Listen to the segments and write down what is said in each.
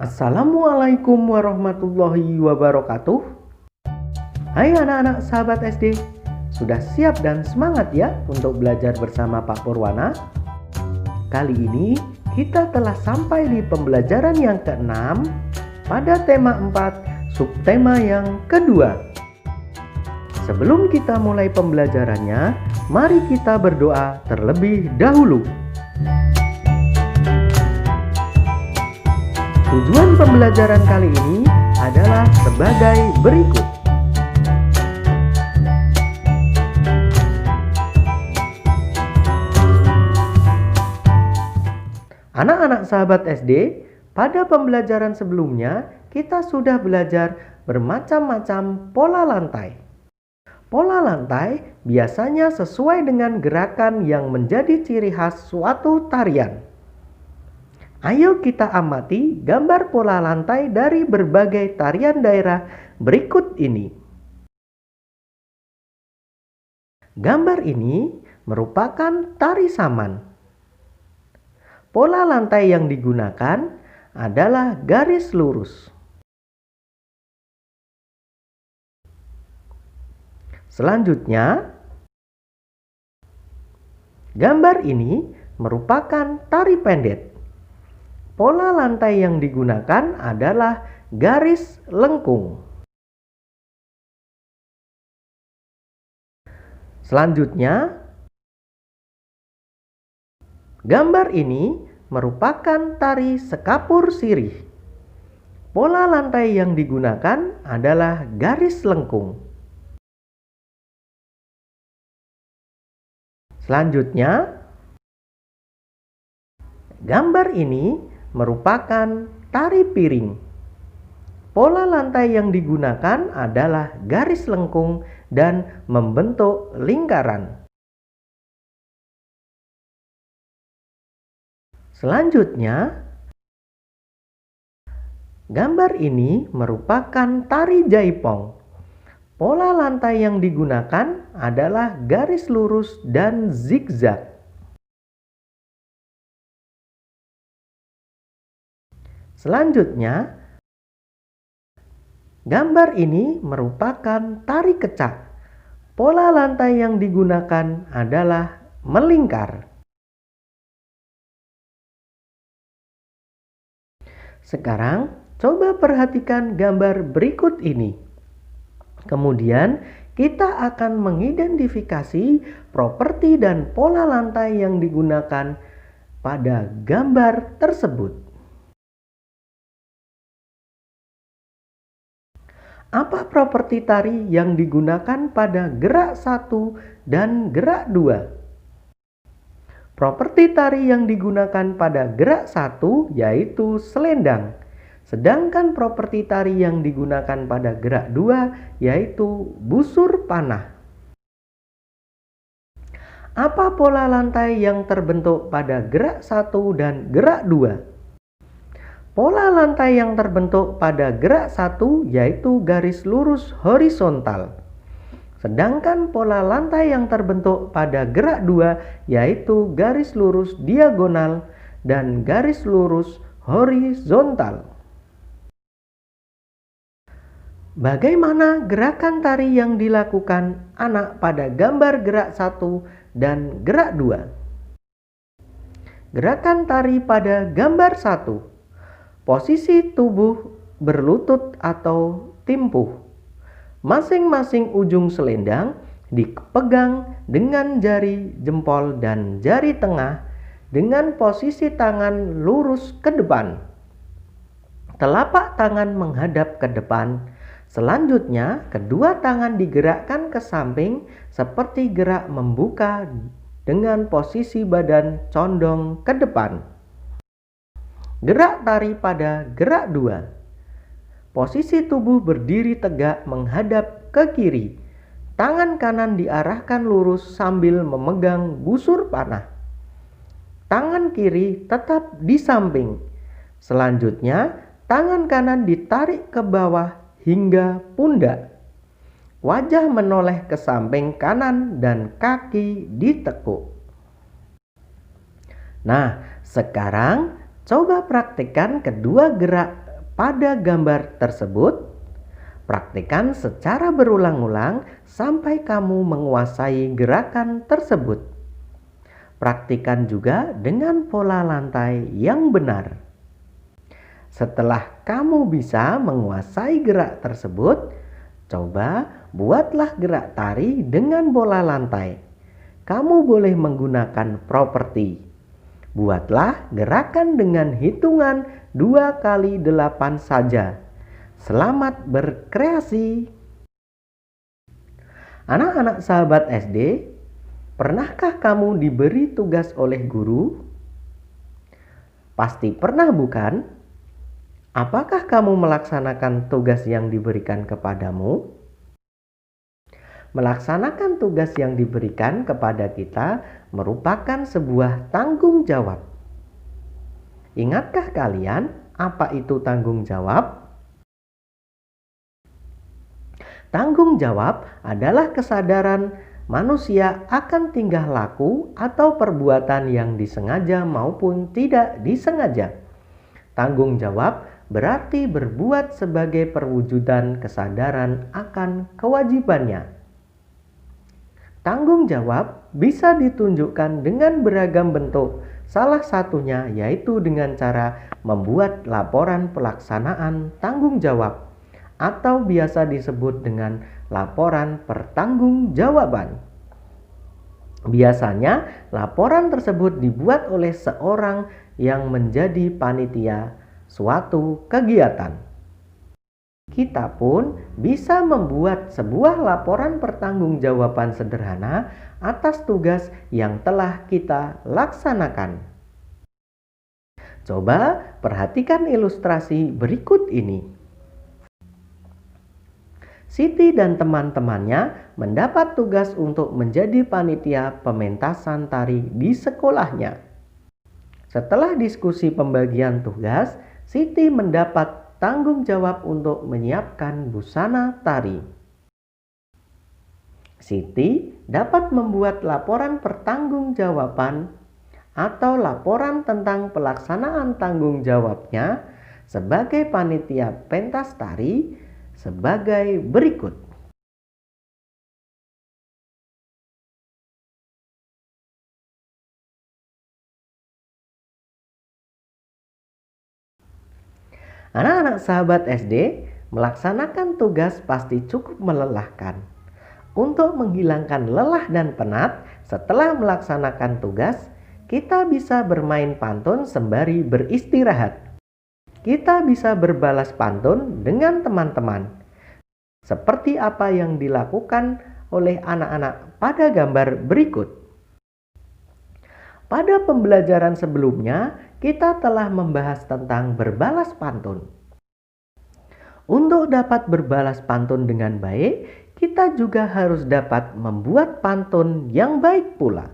Assalamualaikum warahmatullahi wabarakatuh. Hai anak-anak sahabat SD, sudah siap dan semangat ya untuk belajar bersama Pak Purwana? Kali ini kita telah sampai di pembelajaran yang ke-6 pada tema 4, subtema yang kedua. Sebelum kita mulai pembelajarannya, mari kita berdoa terlebih dahulu. Tujuan pembelajaran kali ini adalah sebagai berikut. Anak-anak sahabat SD, pada pembelajaran sebelumnya kita sudah belajar bermacam-macam pola lantai. Pola lantai biasanya sesuai dengan gerakan yang menjadi ciri khas suatu tarian. Ayo kita amati gambar pola lantai dari berbagai tarian daerah berikut ini. Gambar ini merupakan tari saman. Pola lantai yang digunakan adalah garis lurus. Selanjutnya, gambar ini merupakan tari pendet. Pola lantai yang digunakan adalah garis lengkung. Selanjutnya, gambar ini merupakan tari sekapur sirih. Pola lantai yang digunakan adalah garis lengkung. Selanjutnya, gambar ini merupakan tari piring. Pola lantai yang digunakan adalah garis lengkung dan membentuk lingkaran. Selanjutnya, gambar ini merupakan tari jaipong. Pola lantai yang digunakan adalah garis lurus dan zigzag. Selanjutnya, gambar ini merupakan tari kecak. Pola lantai yang digunakan adalah melingkar. Sekarang, coba perhatikan gambar berikut ini. Kemudian, kita akan mengidentifikasi properti dan pola lantai yang digunakan pada gambar tersebut. Apa properti tari yang digunakan pada gerak 1 dan gerak 2? Properti tari yang digunakan pada gerak 1 yaitu selendang. Sedangkan properti tari yang digunakan pada gerak 2 yaitu busur panah. Apa pola lantai yang terbentuk pada gerak 1 dan gerak 2? Pola lantai yang terbentuk pada gerak 1 yaitu garis lurus horizontal. Sedangkan pola lantai yang terbentuk pada gerak 2 yaitu garis lurus diagonal dan garis lurus horizontal. Bagaimana gerakan tari yang dilakukan anak pada gambar gerak 1 dan gerak 2? Gerakan tari pada gambar 1. Posisi tubuh berlutut atau timpuh. Masing-masing ujung selendang dipegang dengan jari jempol dan jari tengah dengan posisi tangan lurus ke depan. Telapak tangan menghadap ke depan. Selanjutnya, kedua tangan digerakkan ke samping seperti gerak membuka dengan posisi badan condong ke depan. Gerak tari pada gerak 2. Posisi tubuh berdiri tegak menghadap ke kiri. Tangan kanan diarahkan lurus sambil memegang busur panah. Tangan kiri tetap di samping. Selanjutnya, tangan kanan ditarik ke bawah hingga pundak. Wajah menoleh ke samping kanan dan kaki ditekuk. Nah, sekarang coba praktikkan kedua gerak pada gambar tersebut. Praktikkan secara berulang-ulang sampai kamu menguasai gerakan tersebut. Praktikkan juga dengan pola lantai yang benar. Setelah kamu bisa menguasai gerak tersebut, coba buatlah gerak tari dengan bola lantai. Kamu boleh menggunakan properti. Buatlah gerakan dengan hitungan 2 kali 8 saja. Selamat berkreasi. Anak-anak sahabat SD, pernahkah kamu diberi tugas oleh guru? Pasti pernah, bukan? Apakah kamu melaksanakan tugas yang diberikan kepadamu? Melaksanakan tugas yang diberikan kepada kita merupakan sebuah tanggung jawab. Ingatkah kalian apa itu tanggung jawab? Tanggung jawab adalah kesadaran manusia akan tingkah laku atau perbuatan yang disengaja maupun tidak disengaja. Tanggung jawab berarti berbuat sebagai perwujudan kesadaran akan kewajibannya. Tanggung jawab bisa ditunjukkan dengan beragam bentuk. Salah satunya yaitu dengan cara membuat laporan pelaksanaan tanggung jawab, atau biasa disebut dengan laporan pertanggungjawaban. Biasanya, laporan tersebut dibuat oleh seorang yang menjadi panitia suatu kegiatan. Kita pun bisa membuat sebuah laporan pertanggungjawaban sederhana atas tugas yang telah kita laksanakan. Coba perhatikan ilustrasi berikut ini. Siti dan teman-temannya mendapat tugas untuk menjadi panitia pementasan tari di sekolahnya. Setelah diskusi pembagian tugas, Siti mendapat tanggung jawab untuk menyiapkan busana tari. Siti dapat membuat laporan pertanggungjawaban atau laporan tentang pelaksanaan tanggung jawabnya sebagai panitia pentas tari sebagai berikut. Anak-anak sahabat SD, melaksanakan tugas pasti cukup melelahkan. Untuk menghilangkan lelah dan penat setelah melaksanakan tugas, kita bisa bermain pantun sembari beristirahat. Kita bisa berbalas pantun dengan teman-teman, seperti apa yang dilakukan oleh anak-anak pada gambar berikut. Pada pembelajaran sebelumnya, kita telah membahas tentang berbalas pantun. Untuk dapat berbalas pantun dengan baik, kita juga harus dapat membuat pantun yang baik pula.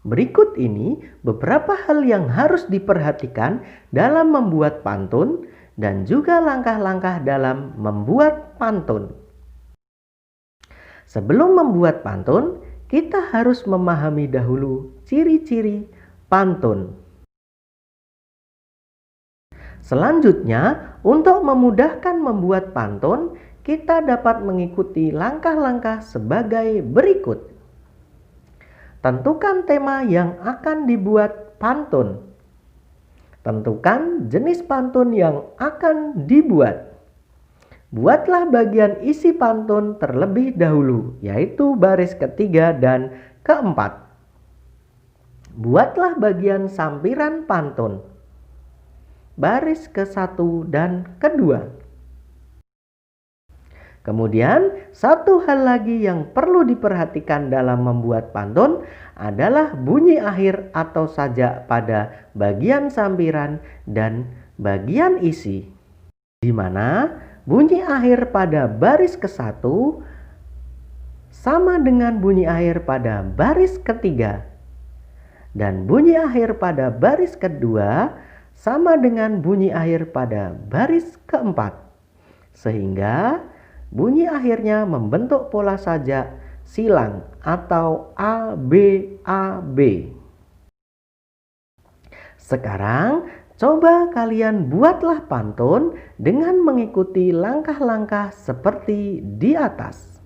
Berikut ini beberapa hal yang harus diperhatikan dalam membuat pantun dan juga langkah-langkah dalam membuat pantun. Sebelum membuat pantun, kita harus memahami dahulu ciri-ciri pantun. Selanjutnya, untuk memudahkan membuat pantun, kita dapat mengikuti langkah-langkah sebagai berikut. Tentukan tema yang akan dibuat pantun. Tentukan jenis pantun yang akan dibuat. Buatlah bagian isi pantun terlebih dahulu, yaitu baris ketiga dan keempat. Buatlah bagian sampiran pantun, baris ke-1 dan kedua. Kemudian, satu hal lagi yang perlu diperhatikan dalam membuat pantun adalah bunyi akhir atau sajak pada bagian sampiran dan bagian isi, di mana bunyi akhir pada baris ke-1 sama dengan bunyi akhir pada baris ketiga, dan bunyi akhir pada baris kedua sama dengan bunyi akhir pada baris keempat, sehingga bunyi akhirnya membentuk pola sajak silang atau ABAB. Sekarang Coba kalian buatlah pantun dengan mengikuti langkah-langkah seperti di atas.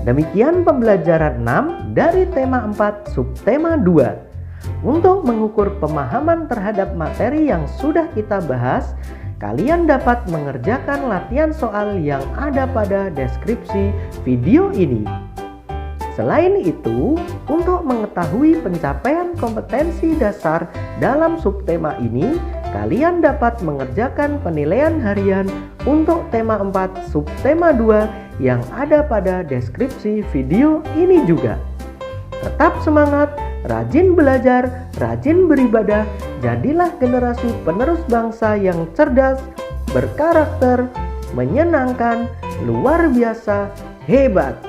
Demikian pembelajaran 6 dari tema 4 subtema 2. Untuk mengukur pemahaman terhadap materi yang sudah kita bahas, kalian dapat mengerjakan latihan soal yang ada pada deskripsi video ini. Selain itu, untuk mengetahui pencapaian kompetensi dasar dalam subtema ini, kalian dapat mengerjakan penilaian harian untuk tema 4 subtema 2 yang ada pada deskripsi video ini juga. Tetap semangat, rajin belajar, rajin beribadah, jadilah generasi penerus bangsa yang cerdas, berkarakter, menyenangkan, luar biasa, hebat.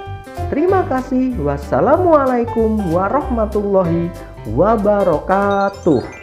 Terima kasih. Wassalamualaikum warahmatullahi wabarakatuh.